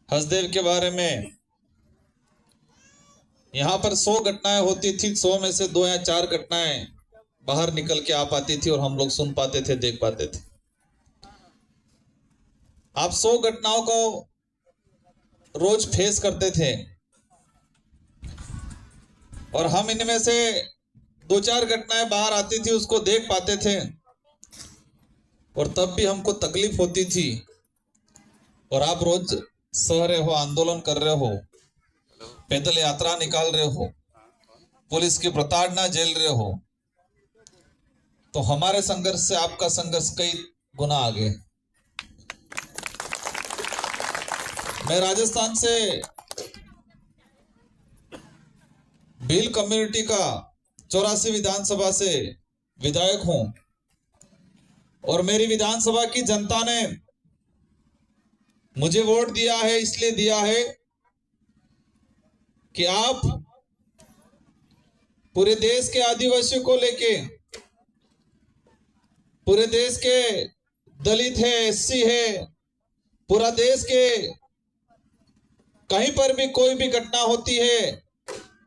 हसदेव के बारे में यहाँ पर 100 घटनाएं होती थी, 100 में से 2 या 4 घटनाएं बाहर निकल के आ पाती थी और हम लोग सुन पाते थे, देख पाते थे। आप 100 घटनाओं को रोज फेस करते थे और हम इनमें से 2-4 घटनाएं बाहर आती थी, उसको देख पाते थे और तब भी हमको तकलीफ होती थी। और आप रोज सह रहे हो, आंदोलन कर रहे हो, पैदल यात्रा निकाल रहे हो, पुलिस की प्रताड़ना झेल रहे हो, तो हमारे संघर्ष से आपका संघर्ष कई गुना आगे। मैं राजस्थान से भील कम्युनिटी का 84 विधानसभा से विधायक हूं और मेरी विधानसभा की जनता ने मुझे वोट दिया है, इसलिए दिया है कि आप पूरे देश के आदिवासियों को लेके, पूरे देश के दलित है, एससी है, पूरा देश के कहीं पर भी कोई भी घटना होती है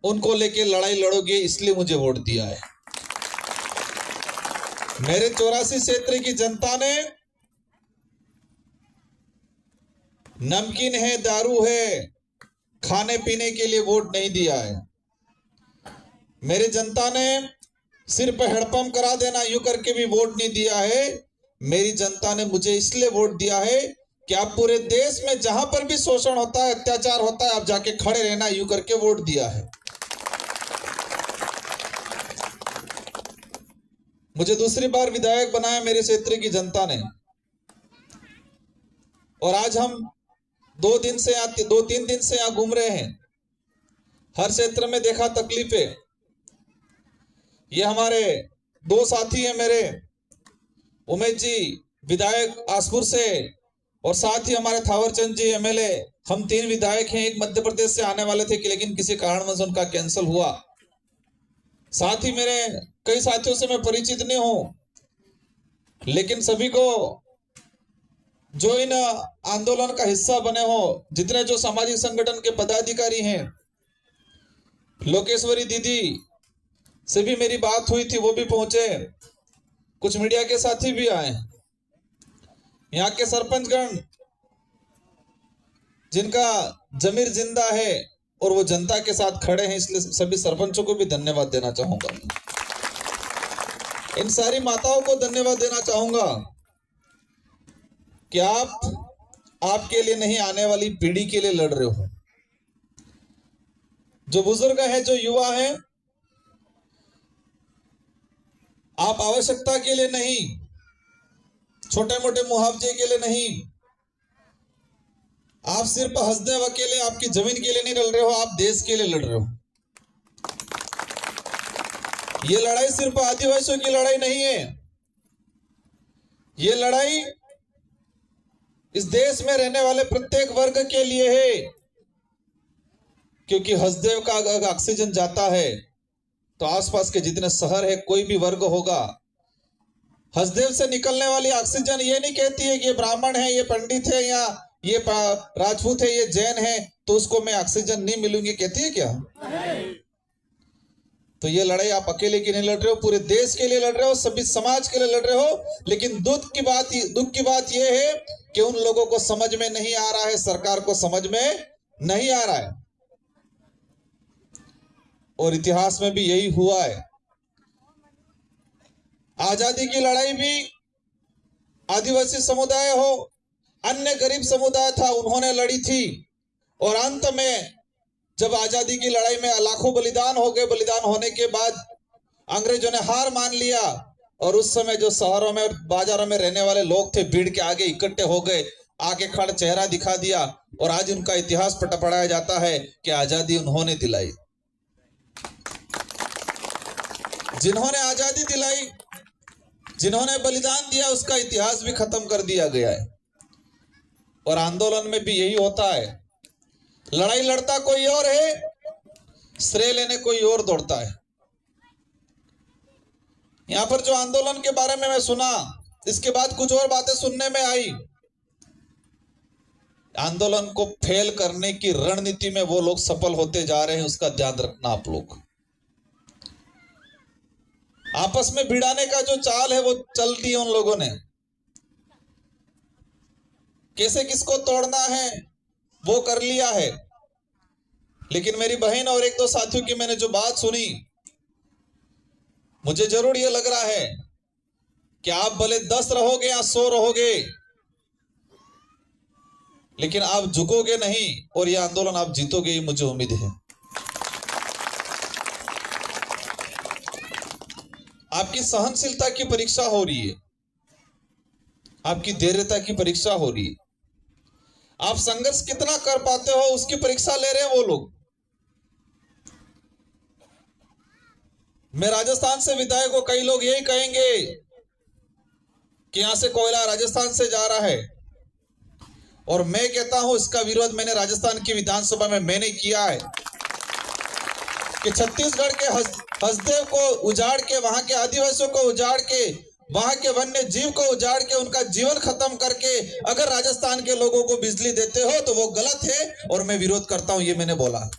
उनको लेके लड़ाई लड़ोगे, इसलिए मुझे वोट दिया है। मेरे 84 क्षेत्र की जनता ने नमकीन है, दारू है, खाने पीने के लिए वोट नहीं दिया है। मेरे जनता ने सिर्फ हैंडपंप करा देना यूं करके भी वोट नहीं दिया है। मेरी जनता ने मुझे इसलिए वोट दिया है कि आप पूरे देश में जहां पर भी शोषण होता है, अत्याचार होता है, आप जाके खड़े रहना, यूं करके वोट दिया है। मुझे दूसरी बार विधायक बनाया मेरे क्षेत्र की जनता ने और आज हम 2-3 दिन से यहां घूम रहे हैं। हर क्षेत्र में देखा तकलीफें। ये हमारे 2 साथी हैं मेरे, उमेश जी विधायक आसपुर से और साथ ही हमारे थावरचंद जी एमएलए। हम 3 विधायक हैं। एक मध्य प्रदेश से आने वाले थे कि लेकिन किसी कारणवश उनका कैंसिल हुआ। साथ ही मेरे कई साथियों से मैं परिचित नहीं हूं, लेकिन सभी को जो इन आंदोलन का हिस्सा बने हो, जितने जो सामाजिक संगठन के पदाधिकारी हैं, लोकेश्वरी दीदी से भी मेरी बात हुई थी, वो भी पहुंचे, कुछ मीडिया के साथी भी आए। यहाँ के सरपंचगण जिनका जमीर जिंदा है और वो जनता के साथ खड़े हैं, इसलिए सभी सरपंचों को भी धन्यवाद देना चाहूंगा। इन सारी माताओं को धन्यवाद देना चाहूंगा कि आप आपके लिए नहीं, आने वाली पीढ़ी के लिए लड़ रहे हो। जो बुजुर्ग हैं, जो युवा हैं, आप आवश्यकता के लिए नहीं, छोटे मोटे मुआवजे के लिए नहीं, आप सिर्फ हसदेव अकेले आपकी जमीन के लिए नहीं लड़ रहे हो, आप देश के लिए लड़ रहे हो। ये लड़ाई सिर्फ आदिवासियों की लड़ाई नहीं है, ये लड़ाई इस देश में रहने वाले प्रत्येक वर्ग के लिए है। क्योंकि हसदेव का अगर ऑक्सीजन जाता है तो आसपास के जितने शहर है, कोई भी वर्ग होगा, हसदेव से निकलने वाली ऑक्सीजन ये नहीं कहती है कि ये ब्राह्मण है, ये पंडित है, या ये राजपूत है, ये जैन है, तो उसको मैं ऑक्सीजन नहीं मिलूंगी, कहती है क्या? तो ये लड़ाई आप अकेले की नहीं लड़ रहे हो, पूरे देश के लिए लड़ रहे हो, सभी समाज के लिए लड़ रहे हो। लेकिन दुख की बात ये है कि उन लोगों को समझ में नहीं आ रहा है, सरकार को समझ में नहीं आ रहा है। और इतिहास में भी यही हुआ है। आजादी की लड़ाई भी आदिवासी समुदाय हो, अन्य गरीब समुदाय था, उन्होंने लड़ी थी। और अंत में जब आजादी की लड़ाई में लाखों बलिदान हो गए, बलिदान होने के बाद अंग्रेजों ने हार मान लिया और उस समय जो शहरों में, बाजारों में रहने वाले लोग थे, भीड़ के आगे इकट्ठे हो गए, आगे खड़ा चेहरा दिखा दिया और आज उनका इतिहास पढ़ाया जाता है कि आजादी उन्होंने दिलाई। जिन्होंने आजादी दिलाई, जिन्होंने बलिदान दिया, उसका इतिहास भी खत्म कर दिया गया है। और आंदोलन में भी यही होता है। लड़ाई लड़ता कोई और है, श्रेय लेने कोई और दौड़ता है। यहां पर जो आंदोलन के बारे में मैं सुना, इसके बाद कुछ और बातें सुनने में आई। आंदोलन को फेल करने की रणनीति में वो लोग सफल होते जा रहे हैं, उसका ध्यान रखना आप लोग। आपस में भिड़ाने का जो चाल है वो चल दी है उन लोगों ने, कैसे किसको तोड़ना है वो कर लिया है। लेकिन मेरी बहन और एक दो साथियों की मैंने जो बात सुनी, मुझे जरूर ये लग रहा है कि आप भले 10 रहोगे या 100 रहोगे, लेकिन आप झुकोगे नहीं और ये आंदोलन आप जीतोगे, ये मुझे उम्मीद है। आपकी सहनशीलता की परीक्षा हो रही है, आपकी धैर्यता की परीक्षा हो रही है, आप संघर्ष कितना कर पाते हो उसकी परीक्षा ले रहे हैं वो लोग। मैं राजस्थान से विधायक को, कई लोग यही कहेंगे कि यहां से कोयला राजस्थान से जा रहा है, और मैं कहता हूं इसका विरोध मैंने राजस्थान की विधानसभा में मैंने किया है कि छत्तीसगढ़ के हसदेव को उजाड़ के, वहां के आदिवासियों को उजाड़ के, वहां के वन्य जीव को उजाड़ के, उनका जीवन खत्म करके अगर राजस्थान के लोगों को बिजली देते हो तो वो गलत है और मैं विरोध करता हूं, ये मैंने बोला।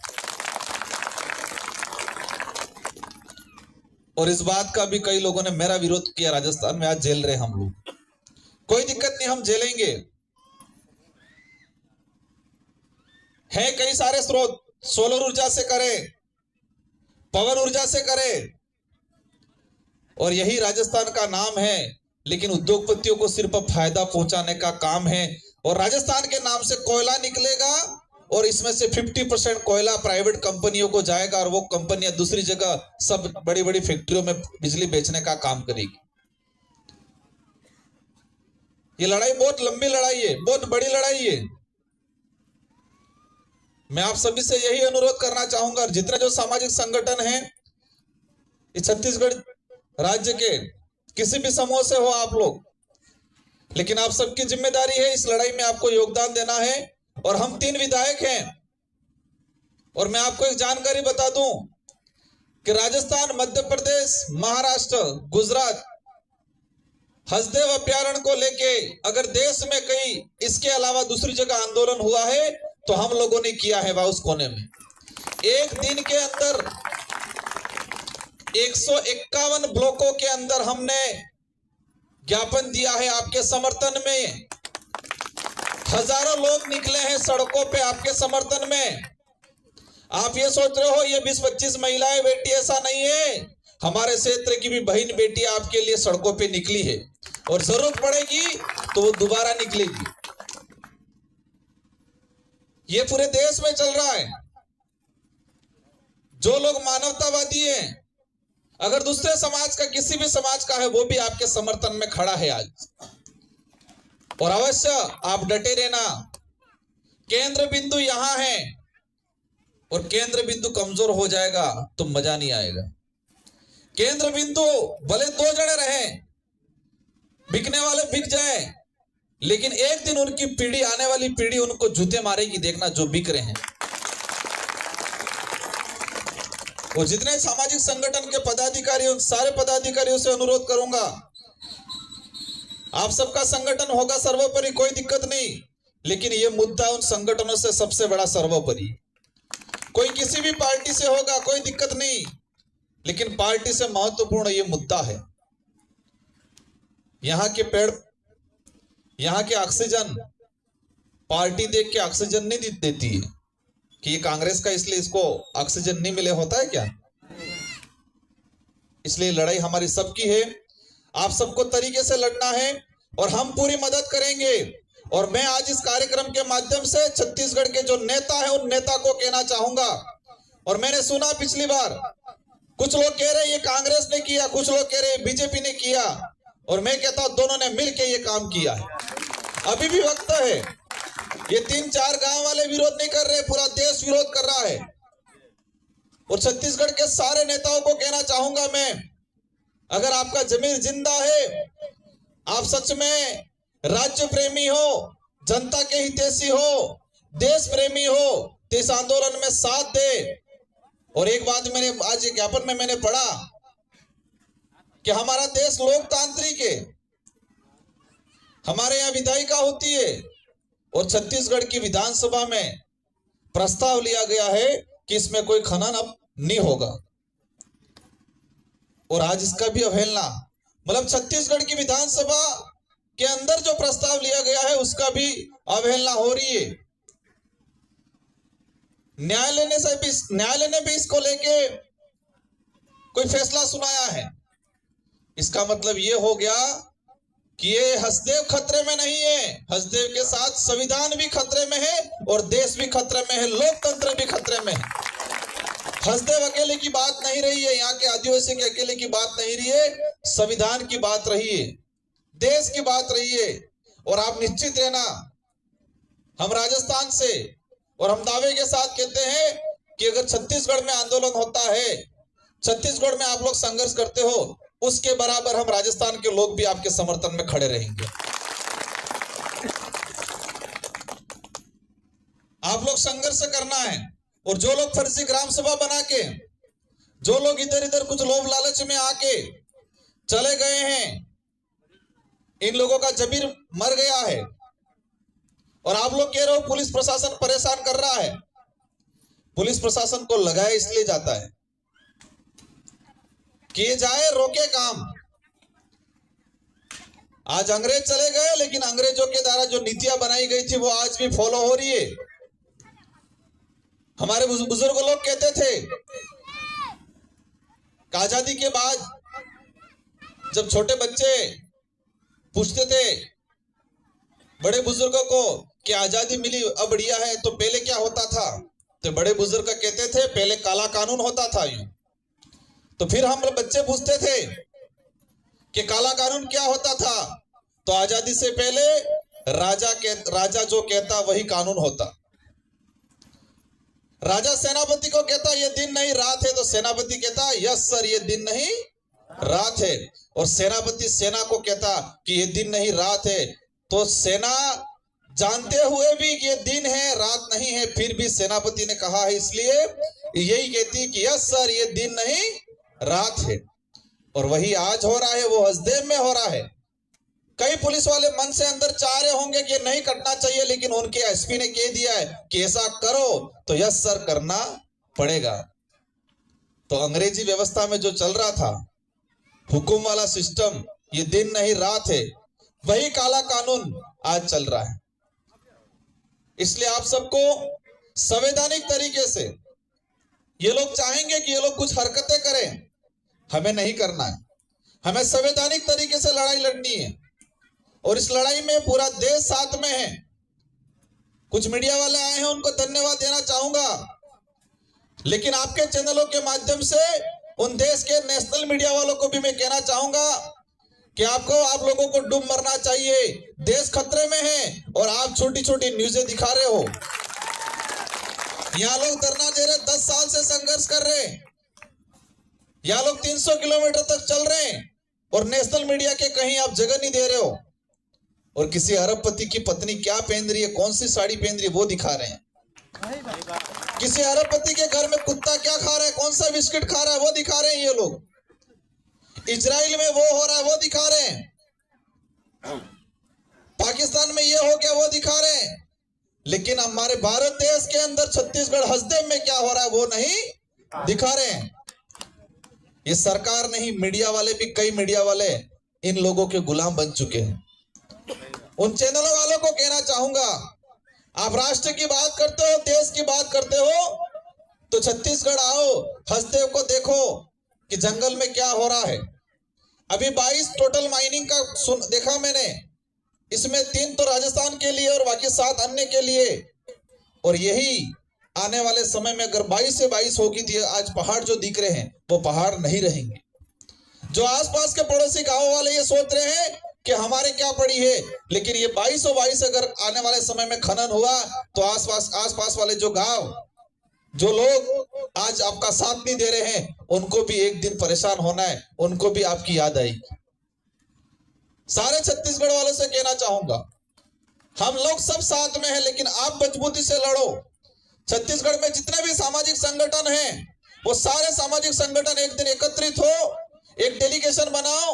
और इस बात का भी कई लोगों ने मेरा विरोध किया राजस्थान में, आज झेल रहे हम लोग। कोई दिक्कत नहीं, हम झेलेंगे। है कई सारे स्रोत, सोलर ऊर्जा से करें, पवन ऊर्जा से करें, और यही राजस्थान का नाम है। लेकिन उद्योगपतियों को सिर्फ फायदा पहुंचाने का काम है, और राजस्थान के नाम से कोयला निकलेगा और इसमें से 50% कोयला प्राइवेट कंपनियों को जाएगा, और वो कंपनियां दूसरी जगह सब बड़ी बड़ी फैक्ट्रियों में बिजली बेचने का काम करेगी। ये लड़ाई बहुत लंबी लड़ाई है, बहुत बड़ी लड़ाई है। मैं आप सभी से यही अनुरोध करना चाहूंगा, जितने जो सामाजिक संगठन हैं इस छत्तीसगढ़ राज्य के, किसी भी समूह से हो आप लोग, लेकिन आप सबकी जिम्मेदारी है इस लड़ाई में आपको योगदान देना है। और हम 3 विधायक हैं, और मैं आपको एक जानकारी बता दूं कि राजस्थान, मध्य प्रदेश, महाराष्ट्र, गुजरात हसदेव अभ्यारण्य को लेके अगर देश में कहीं इसके अलावा दूसरी जगह आंदोलन हुआ है तो हम लोगों ने किया है वह उस कोने में। एक दिन के अंदर 151 ब्लॉकों के अंदर हमने ज्ञापन दिया है आपके समर्थन में। हजारों लोग निकले हैं सड़कों पे आपके समर्थन में। आप ये सोच रहे हो ये 20-25 महिलाएं बेटी, ऐसा नहीं है। हमारे क्षेत्र की भी बहन बेटी आपके लिए सड़कों पे निकली है, और जरूरत पड़ेगी तो वो दोबारा निकलेगी। ये पूरे देश में चल रहा है। जो लोग मानवतावादी हैं, अगर दूसरे समाज का, किसी भी समाज का है, वो भी आपके समर्थन में खड़ा है आज। और अवश्य आप डटे रहना। केंद्र बिंदु यहां है, और केंद्र बिंदु कमजोर हो जाएगा तो मजा नहीं आएगा। केंद्र बिंदु भले 2 जने रहे, बिकने वाले बिक जाए, लेकिन एक दिन उनकी पीढ़ी, आने वाली पीढ़ी उनको जूते मारेगी, देखना जो बिक रहे हैं। और जितने सामाजिक संगठन के पदाधिकारी, उन सारे पदाधिकारियों से अनुरोध करूंगा, आप सबका संगठन होगा सर्वोपरि, कोई दिक्कत नहीं, लेकिन यह मुद्दा उन संगठनों से सबसे बड़ा सर्वोपरि। कोई किसी भी पार्टी से होगा, कोई दिक्कत नहीं, लेकिन पार्टी से महत्वपूर्ण यह मुद्दा है। यहां के पेड़, यहां के ऑक्सीजन, पार्टी देख के ऑक्सीजन नहीं देती है कि ये कांग्रेस का इसलिए इसको ऑक्सीजन नहीं मिले, होता है क्या? इसलिए लड़ाई हमारी सबकी है, आप सबको तरीके से लड़ना है, और हम पूरी मदद करेंगे। और मैं आज इस कार्यक्रम के माध्यम से छत्तीसगढ़ के जो नेता हैं उन नेता को कहना चाहूंगा, और मैंने सुना पिछली बार कुछ लोग कह रहे ये कांग्रेस ने किया, कुछ लोग कह रहे बीजेपी ने किया, और मैं कहता हूं दोनों ने मिलकर ये काम किया है। अभी भी वक्त है। ये 3-4 गांव वाले विरोध नहीं कर रहे, पूरा देश विरोध कर रहा है। और छत्तीसगढ़ के सारे नेताओं को कहना चाहूंगा मैं, अगर आपका जमीर जिंदा है, आप सच में राज्य प्रेमी हो, जनता के हितैषी हो, देश प्रेमी हो, तो इस आंदोलन में साथ दे। और एक बात मैंने आज ज्ञापन में मैंने पढ़ा कि हमारा देश लोकतांत्रिक है, हमारे यहाँ विधायिका होती है, और छत्तीसगढ़ की विधानसभा में प्रस्ताव लिया गया है कि इसमें कोई खनन अब नहीं होगा, और आज इसका भी अवहेलना, मतलब छत्तीसगढ़ की विधानसभा के अंदर जो प्रस्ताव लिया गया है उसका भी अवहेलना हो रही है। न्यायालय ने भी इसको लेके कोई फैसला सुनाया है। इसका मतलब ये हो गया कि ये हसदेव खतरे में नहीं है, हसदेव के साथ संविधान भी खतरे में है और देश भी खतरे में है, लोकतंत्र भी खतरे में है। हसदेव अकेले की बात नहीं रही है, यहाँ के आदिवासी के अकेले की बात नहीं रही है, संविधान की बात रही है, देश की बात रही है। और आप निश्चित रहना, हम राजस्थान से और हम दावे के साथ कहते हैं कि अगर छत्तीसगढ़ में आंदोलन होता है, छत्तीसगढ़ में आप लोग संघर्ष करते हो, उसके बराबर हम राजस्थान के लोग भी आपके समर्थन में खड़े रहेंगे। आप लोग संघर्ष करना है, और जो लोग फर्जी ग्राम सभा बना के, जो लोग इधर इधर कुछ लोभ लालच में आके चले गए हैं, इन लोगों का जमीर मर गया है। और आप लोग कह रहे हो पुलिस प्रशासन परेशान कर रहा है, पुलिस प्रशासन को लगाया इसलिए जाता है किए जाए रोके काम। आज अंग्रेज चले गए, लेकिन अंग्रेजों के द्वारा जो नीतियां बनाई गई थी वो आज भी फॉलो हो रही है। हमारे बुजुर्ग लोग कहते थे कि आजादी के बाद जब छोटे बच्चे पूछते थे बड़े बुजुर्गों को कि आजादी मिली अब बढ़िया है, तो पहले क्या होता था, तो बड़े बुजुर्ग कहते थे पहले काला कानून होता था। यूं तो फिर हम बच्चे पूछते थे कि काला कानून क्या होता था, तो आजादी से पहले राजा जो कहता वही कानून होता। राजा सेनापति को कहता ये दिन नहीं रात है, तो सेनापति कहता यस सर ये दिन नहीं रात है। और सेनापति सेना को कहता कि ये दिन नहीं रात है, तो सेना जानते हुए भी कि ये दिन है रात नहीं है, फिर भी सेनापति ने कहा है इसलिए यही कहती कि यस सर ये दिन नहीं रात है। और वही आज हो रहा है, वो हसदेव में हो रहा है। कई पुलिस वाले मन से अंदर चाह रहे होंगे कि नहीं कटना चाहिए, लेकिन उनके एसपी ने कह दिया है कि ऐसा करो तो यस सर करना पड़ेगा। तो अंग्रेजी व्यवस्था में जो चल रहा था हुकुम वाला सिस्टम, ये दिन नहीं रात है, वही काला कानून आज चल रहा है। इसलिए आप सबको संवैधानिक तरीके से, ये लोग चाहेंगे कि ये लोग कुछ हरकतें करें, हमें नहीं करना है, हमें संवैधानिक तरीके से लड़ाई लड़नी है। और इस लड़ाई में पूरा देश साथ में है। कुछ मीडिया वाले आए हैं, उनको धन्यवाद देना चाहूंगा, लेकिन आपके चैनलों के माध्यम से उन देश के नेशनल मीडिया वालों को भी मैं कहना चाहूंगा कि आप लोगों को डूब मरना चाहिए। देश खतरे में है और आप छोटी छोटी न्यूज़ें दिखा रहे हो। यहाँ लोग धरना दे रहे, 10 साल से संघर्ष कर रहे हैं, यहाँ लोग 300 किलोमीटर तक चल रहे हैं, और नेशनल मीडिया के कहीं आप जगह नहीं दे रहे हो। और किसी अरबपति की पत्नी क्या पहन रही है, कौन सी साड़ी पहन रही है, वो दिखा रहे हैं। किसी अरबपति के घर में कुत्ता क्या खा रहा है, कौन सा बिस्किट खा रहा है, वो दिखा रहे हैं ये लोग। इजराइल में वो हो रहा है, वो दिखा रहे हैं। पाकिस्तान में ये हो गया, वो दिखा रहे हैं। लेकिन हमारे भारत देश के अंदर छत्तीसगढ़ हसदेव में क्या हो रहा है वो नहीं दिखा रहे हैं। ये सरकार नहीं, मीडिया वाले भी, कई मीडिया वाले इन लोगों के गुलाम बन चुके हैं। उन चैनलों वालों को कहना चाहूंगा, आप राष्ट्र की बात करते हो, देश की बात करते हो, तो छत्तीसगढ़ आओ, हसदेव को देखो कि जंगल में क्या हो रहा है। अभी 22 टोटल माइनिंग का देखा मैंने, इसमें 3 तो राजस्थान के लिए और बाकी 7 अन्य के लिए। और यही आने वाले समय में अगर 22 से 22 होगी तो आज पहाड़ जो दिख रहे हैं वो पहाड़ नहीं रहेंगे। जो आसपास के पड़ोसी गांव वाले ये सोच रहे हैं कि हमारे क्या पड़ी है, लेकिन ये 22 अगर आने वाले समय में खनन हुआ तो आसपास वाले जो गांव, जो लोग आज आपका साथ नहीं दे रहे हैं, उनको भी एक दिन परेशान होना है, उनको भी आपकी याद आएगी। सारे छत्तीसगढ़ वालों से कहना चाहूंगा, हम लोग सब साथ में हैं, लेकिन आप मजबूती से लड़ो। छत्तीसगढ़ में जितने भी सामाजिक संगठन हैं, वो सारे सामाजिक संगठन एक दिन एकत्रित हो, एक डेलीगेशन बनाओ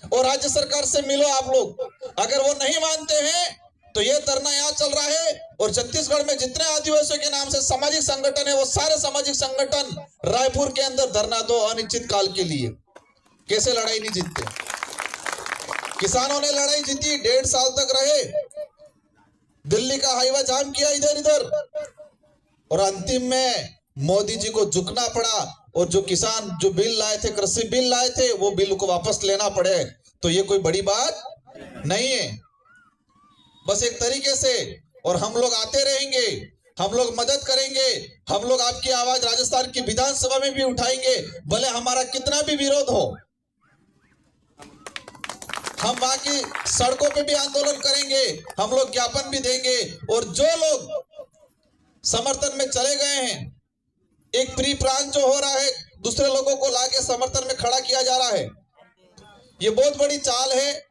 और राज्य सरकार से मिलो। आप लोग अगर वो नहीं मानते हैं तो ये धरना यहाँ चल रहा है। और छत्तीसगढ़ में जितने आदिवासियों के नाम से सामाजिक संगठन है, वो सारे सामाजिक संगठन रायपुर के अंदर धरना दो अनिश्चित काल के लिए। कैसे लड़ाई नहीं जीतते? किसानों ने लड़ाई जीती, 1.5 साल तक रहे, दिल्ली का हाईवा जाम किया इधर इधर, और अंतिम में मोदी जी को झुकना पड़ा। और जो किसान जो बिल लाए थे, कृषि बिल लाए थे, वो बिल को वापस लेना पड़े। तो ये कोई बड़ी बात नहीं है, बस एक तरीके से। और हम लोग आते रहेंगे, हम लोग मदद करेंगे, हम लोग आपकी आवाज राजस्थान की विधानसभा में भी उठाएंगे, भले हमारा कितना भी विरोध हो। हम वहां की सड़कों पे भी आंदोलन करेंगे, हम लोग ज्ञापन भी देंगे। और जो लोग समर्थन में चले गए हैं, एक प्री प्लान जो हो रहा है, दूसरे लोगों को लाके समर्थन में खड़ा किया जा रहा है, ये बहुत बड़ी चाल है।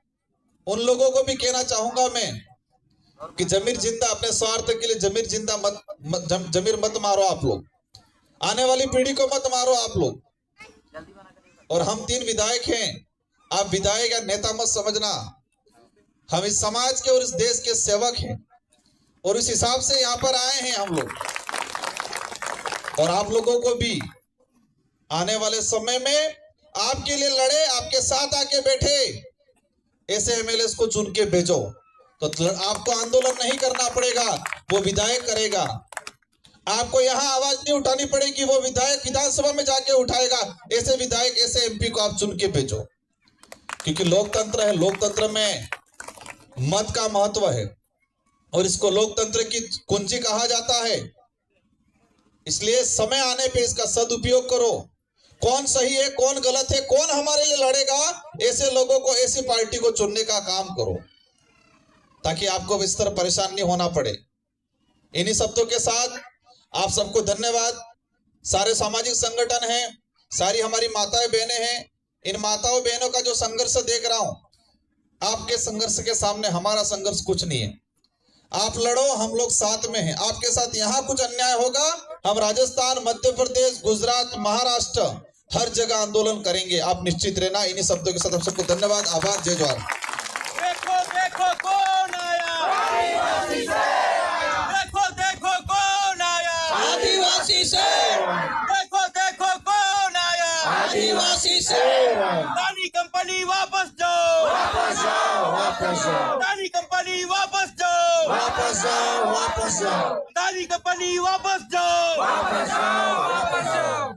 उन लोगों को भी कहना चाहूंगा मैं कि जमीर जिंदा, अपने स्वार्थ के लिए जमीर जिंदा जमीर मत मारो आप लोग, आने वाली पीढ़ी को मत मारो आप लोग। और हम 3 विधायक हैं, आप विधायक या नेता मत समझना, हम इस समाज के और इस देश के सेवक हैं, और इस हिसाब से यहाँ पर आए हैं हम लोग। और आप लोगों को भी आने वाले समय में आपके लिए लड़े, आपके साथ आके बैठे, ऐसे एमएलए को चुन के भेजो। तो आपको आंदोलन नहीं करना पड़ेगा, वो विधायक करेगा। आपको यहाँ आवाज नहीं उठानी पड़ेगी, वो विधायक विधानसभा में जाके उठाएगा। ऐसे विधायक, ऐसे एमपी को आप चुन के भेजो, क्योंकि लोकतंत्र है, लोकतंत्र में मत का महत्व है, और इसको लोकतंत्र की कुंजी कहा जाता है। इसलिए समय आने पे इसका सदुपयोग करो। कौन सही है, कौन गलत है, कौन हमारे लिए लड़ेगा, ऐसे लोगों को, ऐसी पार्टी को चुनने का काम करो, ताकि आपको इस तरह परेशान नहीं होना पड़े। इन्हीं शब्दों के साथ आप सबको धन्यवाद। सारे सामाजिक संगठन हैं, सारी हमारी माताएं बहनें हैं, इन माताओं बहनों का जो संघर्ष देख रहा हूं, आपके संघर्ष के सामने हमारा संघर्ष कुछ नहीं है। आप लड़ो, हम लोग साथ में हैं आपके साथ। यहाँ कुछ अन्याय होगा, हम राजस्थान, मध्य प्रदेश, गुजरात, महाराष्ट्र, हर जगह आंदोलन करेंगे, आप निश्चित रहना। इन्हीं शब्दों के साथ आप सबको धन्यवाद, आभार, जय जवाहर। देखो देखो कौन आया, आदिवासी से आया। देखो देखो कौन आया, आदिवासी से। देखो देखो कौन आया, आदिवासी से। अदानी कंपनी वापस जाओ, वापस जाओ, वापस जाओ। अदानी कंपनी वापस जाओ, वापस जाओ, वापस जाओ। अदानी कंपनी वापस जाओ, वापस जाओ, वापस जाओ।